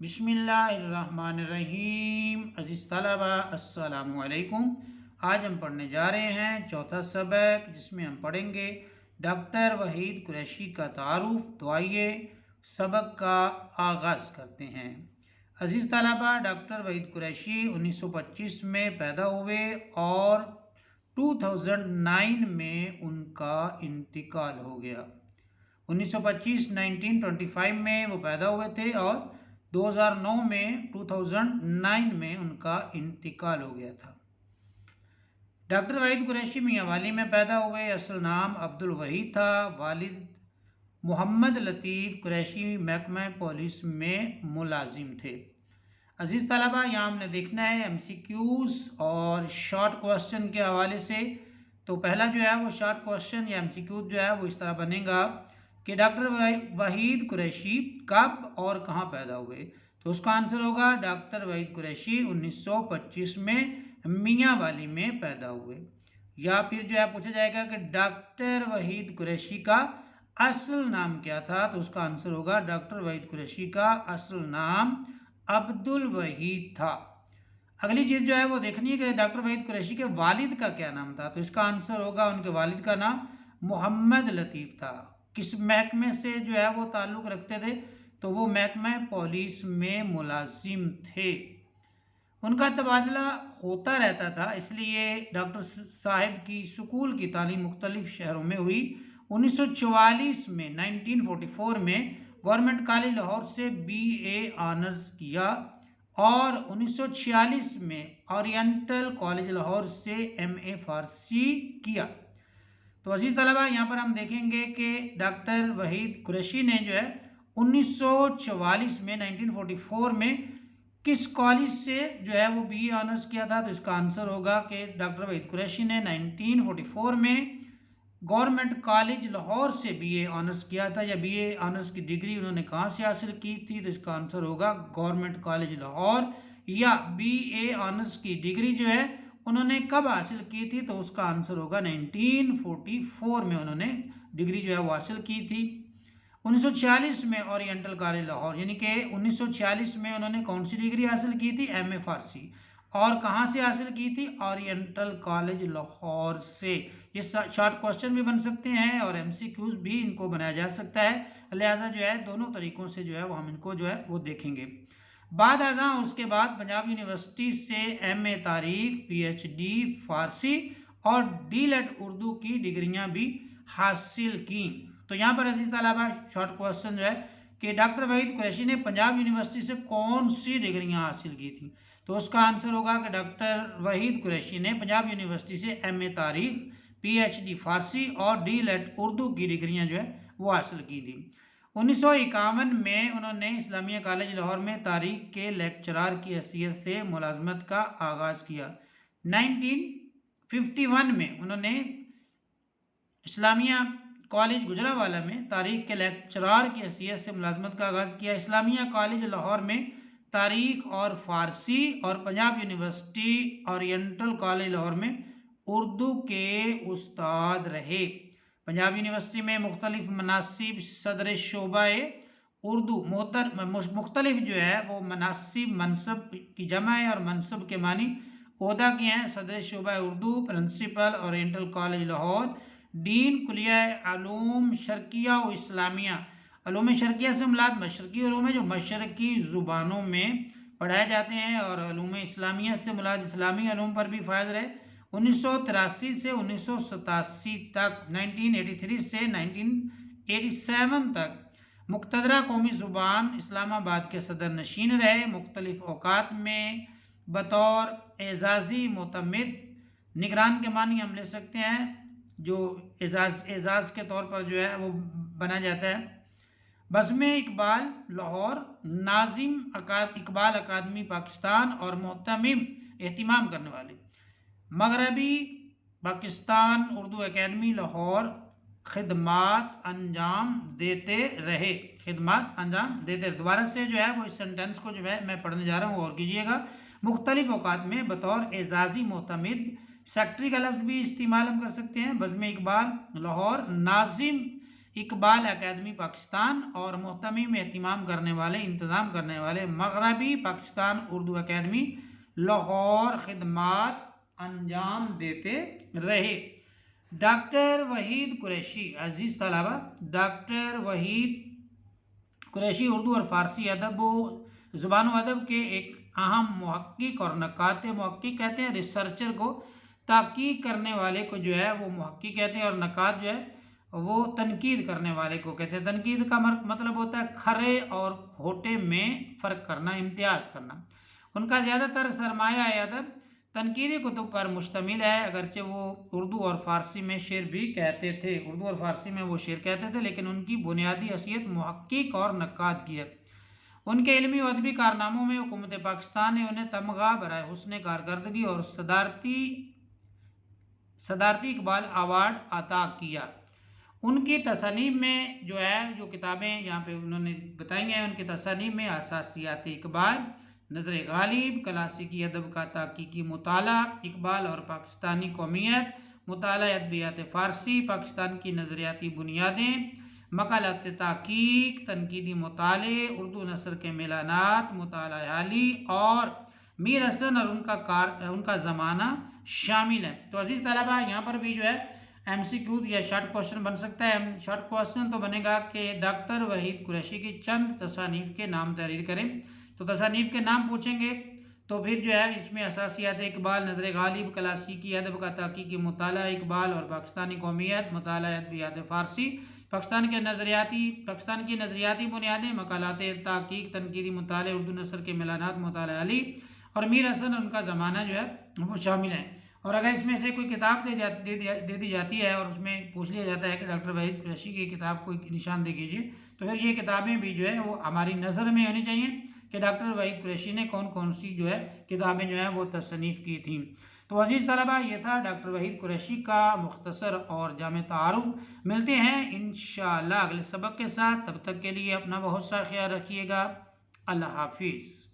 बिस्मिल्लाहिर्रहमानिर्रहीम। अज़ीज़ तलबा अस्सलामु अलैकुम। आज हम पढ़ने जा रहे हैं चौथा सबक, जिसमें हम पढ़ेंगे डॉक्टर वहीद कुरैशी का तारुफ। तो आइए सबक का आगाज़ करते हैं। अज़ीज़ तलबा, डॉक्टर वहीद कुरैशी 1925 में पैदा हुए और 2009 में उनका इंतकाल हो गया। 1925 में वो पैदा हुए थे और 2009 में उनका इंतकाल हो गया था। डॉक्टर वहीद कुरैशी मियां वाली में पैदा हुए। असल नाम अब्दुल वहीद था। वालिद मोहम्मद लतीफ़ कुरैशी महकमा पुलिस में मुलाजिम थे। अजीज़ तलबा, यहाँ हमने देखना है MCQs और शॉर्ट क्वेश्चन के हवाले से। तो पहला जो है वो शॉर्ट क्वेश्चन या MCQ जो है वो इस तरह बनेगा कि डॉक्टर वहीद कुरैशी कब और कहाँ पैदा हुए। तो उसका आंसर होगा डॉक्टर वहीद कुरैशी 1925 में मियाँ वाली में पैदा हुए। या फिर जो है पूछा जाएगा कि डॉक्टर वहीद कुरैशी का असल नाम क्या था। तो उसका आंसर होगा डॉक्टर वहीद कुरैशी का असल नाम अब्दुल वहीद था। अगली चीज़ जो है वो देखनी है कि डॉक्टर वहीद कुरैशी के वालिद का क्या नाम था। तो इसका आंसर होगा उनके वालिद का नाम मोहम्मद लतीफ़ था। किस महकमे से जो है वो ताल्लुक़ रखते थे, तो वो महकमा पुलिस में मुलाजिम थे। उनका तबादला होता रहता था, इसलिए डॉक्टर साहब की स्कूल की तालीम मुख्तलिफ शहरों में हुई। 1944 में 1944 में गवर्नमेंट कॉलेज लाहौर से BA ऑनर्स किया और 1946 में ओरिएंटल कॉलेज लाहौर से MA फारसी किया। तो अजीज़ तलबा, यहाँ पर हम देखेंगे कि डॉक्टर वहीद कुरैशी ने जो है 1944 में 1944 में किस कॉलेज से जो है वो BA ऑनर्स किया था। तो इसका आंसर होगा कि डॉक्टर वहीद कुरैशी ने 1944 में गवर्नमेंट कॉलेज लाहौर से BA ऑनर्स किया था। या BA ऑनर्स की डिग्री उन्होंने कहाँ से हासिल की थी। तो इसका आंसर होगा गवर्नमेंट कॉलेज लाहौर। या BA ऑनर्स की डिग्री जो है उन्होंने कब हासिल की थी। तो उसका आंसर होगा 1944 में उन्होंने डिग्री जो है वो हासिल की थी। 1946 में ओरिएंटल कॉलेज लाहौर, यानी कि 1946 में उन्होंने कौन सी डिग्री हासिल की थी, MA फारसी। और कहाँ से हासिल की थी, ओरिएंटल कॉलेज लाहौर से। ये शॉर्ट क्वेश्चन भी बन सकते हैं और MCQs भी इनको बनाया जा सकता है। लिहाजा जो है दोनों तरीकों से जो है वो हम इनको जो है वो देखेंगे। बाद आज़ा उसके बाद पंजाब यूनिवर्सिटी से MA तारीख, PhD फारसी और DLED उर्दू की डिग्रियां भी हासिल की। तो यहाँ पर अजीज़ तलबा शॉर्ट क्वेश्चन जो है कि डॉक्टर वहीद कुरैशी ने पंजाब यूनिवर्सिटी से कौन सी डिग्रियां हासिल की थी। तो उसका आंसर होगा कि डॉक्टर वहीद कुरैशी ने पंजाब यूनिवर्सिटी से MA तारीख, PhD फारसी और DLED उर्दू की डिग्रियां जो है वो हासिल की थी। 1951 में उन्होंने इस्लामिया कॉलेज लाहौर में तारीख के लेक्चरार की हैसियत से मुलाजमत का आगाज़ किया। 1951 में उन्होंने इस्लामिया कॉलेज गुजरावाला में तारीख के लेक्चरार की हैसियत से मुलाजमत का आगाज़ किया। इस्लामिया कॉलेज लाहौर में तारीख और फ़ारसी और Punjab university oriental college Lahore में उर्दू के उस्ताद रहे। पंजाब यूनिवर्सिटी में मुख्तलिफ मनासिब सदर शोबाए उर्दू मुख्तलिफ जो है वो मनासिब मनसब की जमा है और मनसब के मानी ओहदा के हैं। सदर शोबा Urdu, principal oriental college Lahore, dean कुलिया अलूम शर्किया व इस्लामिया। अलूम शर्किया से मुराद मशरकी अलूम है जो मशरकी ज़ुबानों में पढ़ाए जाते हैं, और अलूम इस्लामिया से मुराद इस्लामी अलूम पर भी फायद रहे। 1983 से 1987 तक, 1983 से 1987 तक मुक़तदरा कौमी ज़ुबान इस्लामाबाद के सदर नशीन रहे। मुख्तलिफ़ औक़ात में बतौर एजाज़ी मोतमिद निगरान के मानी हम ले सकते हैं, जो एजाज़ के तौर पर जो है वो बना जाता है। बज़्म इकबाल लाहौर, नाजिम इकबाल अकादमी पाकिस्तान और मोहतमिम एहतिमाम करने वाले मगरबी पाकिस्तान उर्दू अकेडमी लाहौर खिदमात अंजाम देते रहे। खिदमात अंजाम देते रहे। दोबारा से जो है वो इस सेंटेंस को जो है मैं पढ़ने जा रहा हूँ, और कीजिएगा। मुख्तलिफ औक़ात में बतौर एजाज़ी मोतमिद सेक्रेटरी का लफ्ज़ भी इस्तेमाल हम कर सकते हैं। बज़्म इकबाल लाहौर, नाजिम इकबाल अकेडमी पाकिस्तान और मुहतमी में इंतजाम करने वाले मगरबी पाकिस्तान उर्दू अकेडमी लाहौर खिदमात अंजाम देते रहे। डॉक्टर वहीद कुरैशी, अजीज़ तलबा, डॉक्टर वहीद कुरैशी उर्दू और फ़ारसी अदब व ज़ुबान व अदब के एक अहम मुहक्किक और नकाते मुहक्किक कहते हैं। रिसर्चर को, तहकीक करने वाले को जो है वो मुहक्किक कहते हैं, और नकात जो है वो तनकीद करने वाले को कहते हैं। तनकीद का मतलब होता है खरे और खोटे में फ़र्क करना, इम्तियाज़ करना। उनका ज़्यादातर सरमाया अदब तनकीदी कुतुब पर मुश्तमिल है, अगरचे वो उर्दू और फ़ारसी में शेर भी कहते थे। उर्दू और फ़ारसी में वो शेर कहते थे, लेकिन उनकी बुनियादी हैसियत मुहक्किक और नक्काद की है। उनके इल्मी और अदबी कारनामों में हुकूमत पाकिस्तान ने उन्हें तमगा बराए हुस्न कारकर्दगी और सदारती इकबाल अवार्ड अता किया। उनकी तसनीफ़ में जो है, जो किताबें यहाँ पे उन्होंने बताई हैं, उनकी तसनीफ़ में असासियात इकबाल, नज़र गालिब, क्लासिकी अदब का ताक़ीकी मुताला, इकबाल और पाकिस्तानी कौमियत, मुताला अदबियात फ़ारसी, पाकिस्तान की नज़रियाती बुनियादें, मकालत ताक़ीक, तनकीदी मुताले, उर्दू नसर के मेलानात, मुताला हाली और मीर हसन और उनका ज़माना शामिल है। तो अजीज़ तलबा, यहाँ पर भी जो है MCQ या शॉर्ट क्वेश्चन बन सकता है। शॉर्ट क्वेश्चन तो बनेगा कि डॉक्टर वहीद कुरैशी की चंद तसानीफ़ के नाम तहरीर करें। तो तसानीफ़ के नाम पूछेंगे, तो फिर जो है इसमें असासियात इकबाल, नज़र गालिब, क्लासिकी अदब का ताक़ीकी मुताला, इकबाल और पाकिस्तानी कौमियत, मुताला अदबियात फ़ारसी, पाकिस्तान की नज़रियाती बुनियादें, मकालात ताक़ीक, तनकीदी मुताले, उर्दू नसर के मेलानात, मुताला अली और मीर हसन और उनका ज़माना जो है वो शामिल है। और अगर इसमें से कोई किताब दे दी जाती है और उसमें पूछ लिया जाता है कि डॉक्टर वहीद कुरैशी की किताब कोई निशान दे कीजिए, तो फिर ये किताबें भी जो है वो हमारी नज़र में होनी चाहिए कि डॉक्टर वहीद कुरैशी ने कौन कौन सी जो है किताबें जो है वो तसनीफ़ की थी। तो अजीज़ तलबा, ये था डॉक्टर वहीद कुरैशी का मुख्तसर और जामे तारुफ। मिलते हैं इंशाअल्लाह अगले सबक के साथ। तब तक के लिए अपना बहुत सा ख्याल रखिएगा। अल्लाह हाफिज़।